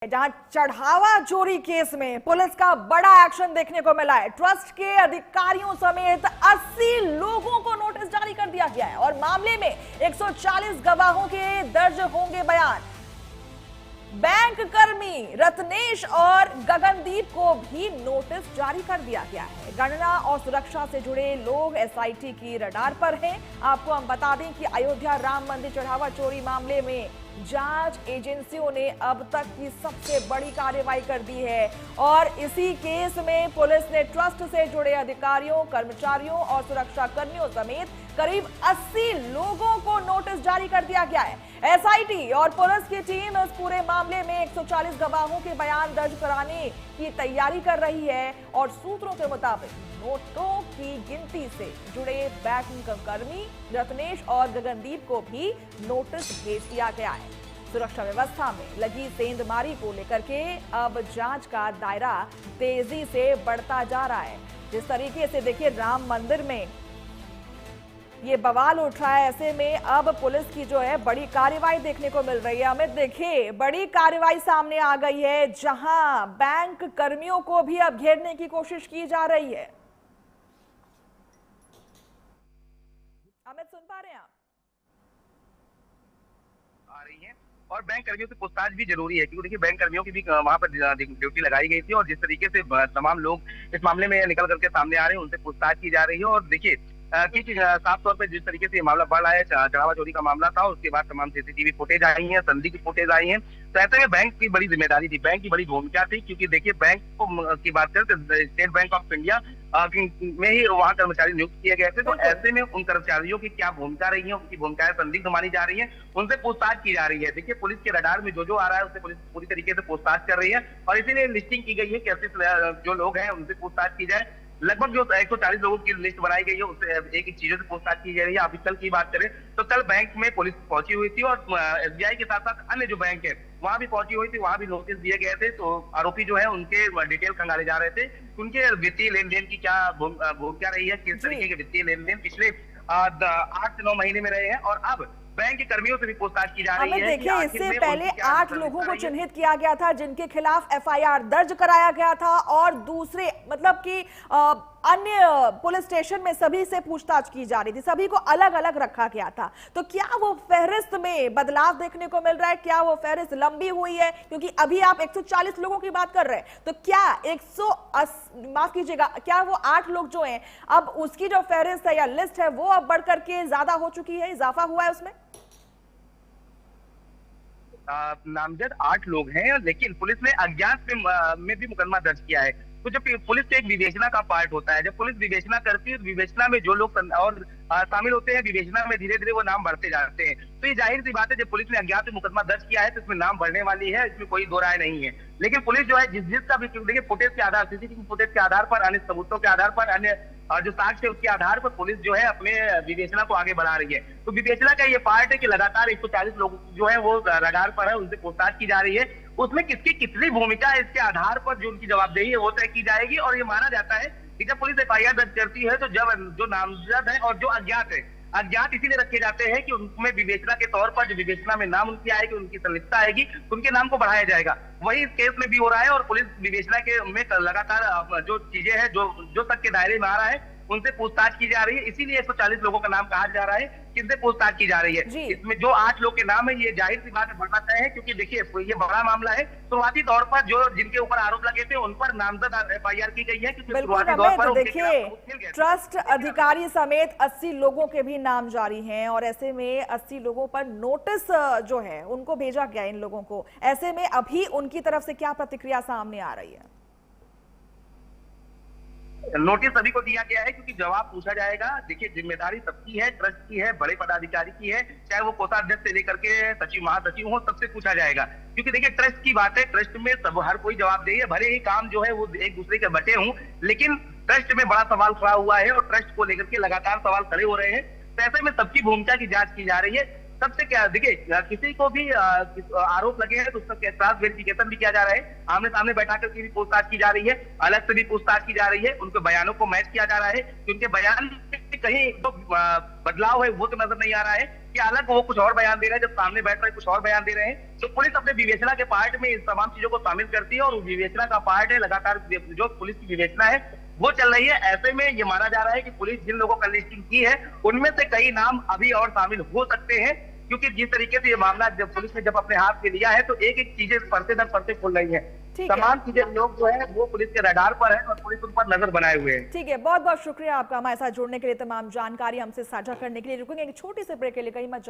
जहां चढ़ावा चोरी केस में पुलिस का बड़ा एक्शन देखने को मिला है। ट्रस्ट के अधिकारियों समेत 80 लोगों को नोटिस जारी कर दिया गया है और मामले में 140 गवाहों के दर्ज होंगे बयान। बैंक कर्मी रत्नेश और गगनदीप को भी नोटिस जारी कर दिया गया है। गणना और सुरक्षा से जुड़े लोग एसआईटी की रडार पर हैं। आपको हम बता दें कि अयोध्या राम मंदिर चढ़ावा चोरी मामले में जांच एजेंसियों ने अब तक की सबसे बड़ी कार्रवाई कर दी है और इसी केस में पुलिस ने ट्रस्ट से जुड़े अधिकारियों, कर्मचारियों और सुरक्षा कर्मियों समेत करीब 80 लोगों को नोटिस जारी कर दिया गया है। एसआईटी और पुलिस की टीम इस पूरे मामले में 140 गवाहों के बयान दर्ज कराने की तैयारी कर रही है और सूत्रों के मुताबिक नोटों की गिनती से जुड़े बैंक कर्मी रत्नेश और गगनदीप को भी नोटिस भेज दिया गया है। सुरक्षा व्यवस्था में लगी सेंधमारी को लेकर के अब जांच का दायरा तेजी से बढ़ता जा रहा है। जिस तरीके से देखिए राम मंदिर में ये बवाल उठ रहा है, ऐसे में अब पुलिस की जो है बड़ी कार्रवाई देखने को मिल रही है। अमित, देखिए बड़ी कार्रवाई सामने आ गई है जहां बैंक कर्मियों को भी अब घेरने की कोशिश की जा रही है। अमित, सुन पा रहे हैं आप? आ रही है और बैंक कर्मियों से पूछताछ भी जरूरी है क्योंकि देखिए बैंक कर्मियों की भी वहां पर ड्यूटी लगाई गई थी और जिस तरीके से तमाम लोग इस मामले में निकल करके सामने आ रहे हैं उनसे पूछताछ की जा रही है। और देखिए कि साफ तौर पे जिस तरीके से ये मामला बढ़ रहा है, चढ़ावा चोरी का मामला था, उसके बाद तमाम सीसीटीवी फुटेज आई हैं, संदिग्ध फुटेज आई हैं, तो ऐसे में बैंक की बड़ी जिम्मेदारी थी, बैंक की बड़ी भूमिका थी क्योंकि देखिए बैंक की बात करें तो स्टेट बैंक ऑफ इंडिया में ही वहाँ कर्मचारी नियुक्त किए गए थे। तो ऐसे में उन कर्मचारियों की क्या भूमिका रही है, उनकी भूमिकाएं संदिग्ध मानी जा रही है, उनसे पूछताछ की जा रही है। देखिए पुलिस के रडार में जो आ रहा है उससे पुलिस पूरी तरीके से पूछताछ कर रही है और इसीलिए लिस्टिंग की गई है कि ऐसे जो लोग हैं उनसे पूछताछ की जाए। लगभग जो 140 लोगों की लिस्ट बनाई गई है उससे एक एक चीजों से पूछताछ की जा रही है। अभी कल की बात करें तो कल बैंक में पुलिस पहुंची हुई थी और एसबीआई के साथ साथ अन्य जो बैंक है वहां भी पहुंची हुई थी, वहां भी नोटिस दिए गए थे। तो आरोपी जो है उनके डिटेल खंगाले जा रहे थे, उनके वित्तीय लेन देन की क्या भूमिका रही है, किस तरीके के वित्तीय लेन देन पिछले 8 से 9 महीने में रहे हैं और अब बैंक कर्मियों से भी पूछताछ की जा रही है। देखिए इससे पहले 8 लोगों को चिन्हित किया गया था जिनके खिलाफ एफआईआर दर्ज कराया गया था और दूसरे मतलब कि अन्य पुलिस स्टेशन में सभी से पूछताछ की जा रही थी, सभी को अलग अलग रखा गया था। तो क्या वो फहरिस्त में बदलाव देखने को मिल रहा है? क्या वो फहरिस्त लंबी हुई है? क्योंकि अभी आप 140 लोगों की बात कर रहे हैं, तो क्या 180 माफ कीजिएगा, क्या वो 8 लोग जो हैं अब उसकी जो फहरिस्त है या लिस्ट है वो अब बढ़ करके ज्यादा हो चुकी है, इजाफा हुआ है उसमें? नामजद 8 लोग हैं लेकिन पुलिस ने अज्ञात में भी मुकदमा दर्ज किया है। तो जब पुलिस तो एक विवेचना का पार्ट होता है, जब पुलिस विवेचना करती है तो विवेचना में जो लोग और शामिल होते हैं विवेचना में धीरे धीरे वो नाम बढ़ते जाते हैं। तो ये जाहिर सी बात है जब पुलिस ने अज्ञात में मुकदमा दर्ज किया है तो इसमें नाम बढ़ने वाली है, इसमें कोई दो राय नहीं है। लेकिन पुलिस जो है जिसका भी देखिए फुटेज के आधार सीसीटीवी फुटेज के आधार पर, अन्य सबूतों के आधार पर, अन्य जो साक्ष्य है उसके आधार पर पुलिस जो है अपने विवेचना को आगे बढ़ा रही है। तो विवेचना का ये पार्ट है कि लगातार 140 लोग जो है वो रडार पर है, उनसे पूछताछ की जा रही है। उसमें किसकी कितनी भूमिका है इसके आधार पर जो उनकी जवाबदेही है वो तय की जाएगी। और ये माना जाता है कि जब पुलिस एफआईआर दर्ज करती है तो जब जो नामजद है और जो अज्ञात है, अज्ञात इसीलिए रखे जाते हैं कि उनमें विवेचना के तौर पर जो विवेचना में नाम उनकी आएगी, उनकी संलिप्तता आएगी, उनके नाम को बढ़ाया जाएगा। वही इस केस में भी हो रहा है और पुलिस विवेचना के में लगातार जो चीजें हैं जो तक के दायरे में आ रहा है उनसे पूछताछ की जा रही है। इसीलिए 140 लोगों का नाम कहा जा रहा है, किनसे पूछताछ की जा रही है। इसमें जो 8 लोग के नाम है ये जाहिर सी बात है बढ़ना तय है क्योंकि देखिए ये बड़ा मामला है। शुरुआती तौर पर जो जिनके ऊपर आरोप लगे थे उन पर नामजद एफआईआर की गई है क्योंकि शुरुआती तौर पर देखिए ट्रस्ट अधिकारी समेत 80 लोगों के भी नाम जारी हैं और ऐसे में 80 लोगों पर नोटिस जो है उनको भेजा गया इन लोगों को। ऐसे में अभी उनकी तरफ से क्या प्रतिक्रिया सामने आ रही है? नोटिस सभी को दिया गया है क्योंकि जवाब पूछा जाएगा। देखिए जिम्मेदारी सबकी है, ट्रस्ट की है, बड़े पदाधिकारी की है, चाहे वो कोषाध्यक्ष से लेकर के सचिव महासचिव हो, सबसे पूछा जाएगा। क्योंकि देखिए ट्रस्ट की बात है, ट्रस्ट में सब हर कोई जवाबदेही है, भले ही काम जो है वो एक दूसरे के बटे हों, लेकिन ट्रस्ट में बड़ा सवाल खड़ा हुआ है और ट्रस्ट को लेकर के लगातार सवाल खड़े हो रहे हैं। तो ऐसे में सबकी भूमिका की जांच की जा रही है। सबसे क्या देखिए किसी को भी आरोप लगे हैं तो उसका क्रॉस वेरिफिकेशन भी किया जा रहा है, आमने सामने बैठा करके भी पूछताछ की जा रही है, अलग से भी पूछताछ की जा रही है, उनके बयानों को मैच किया जा रहा है कि उनके बयान में कहीं तो बदलाव है वो तो नजर नहीं आ रहा है कि जबकि हालांकि वो कुछ और बयान दे रहे हैं, जब सामने बैठ रहे कुछ और बयान दे रहे हैं। तो पुलिस अपने विवेचना के पार्ट में इस तमाम चीजों को शामिल करती है, और विवेचना का पार्ट है लगातार जो पुलिस की विवेचना है वो चल रही है। ऐसे में ये माना जा रहा है कि पुलिस जिन लोगों का लिस्टिंग की है उनमें से कई नाम अभी और शामिल हो सकते हैं, क्योंकि जिस तरीके से ये मामला जब पुलिस ने जब अपने हाथ में लिया है तो एक एक चीजें परते दर परते खुल रही है। तमाम चीजें लोग जो है वो पुलिस के रडार पर है और पुलिस उन पर नजर बनाए हुए है। ठीक है, बहुत बहुत शुक्रिया आपका हमारे साथ जुड़ने के लिए, तमाम जानकारी हमसे साझा करने के लिए। रुकेंगे एक छोटी सी ब्रेक के लिए, कहीं मत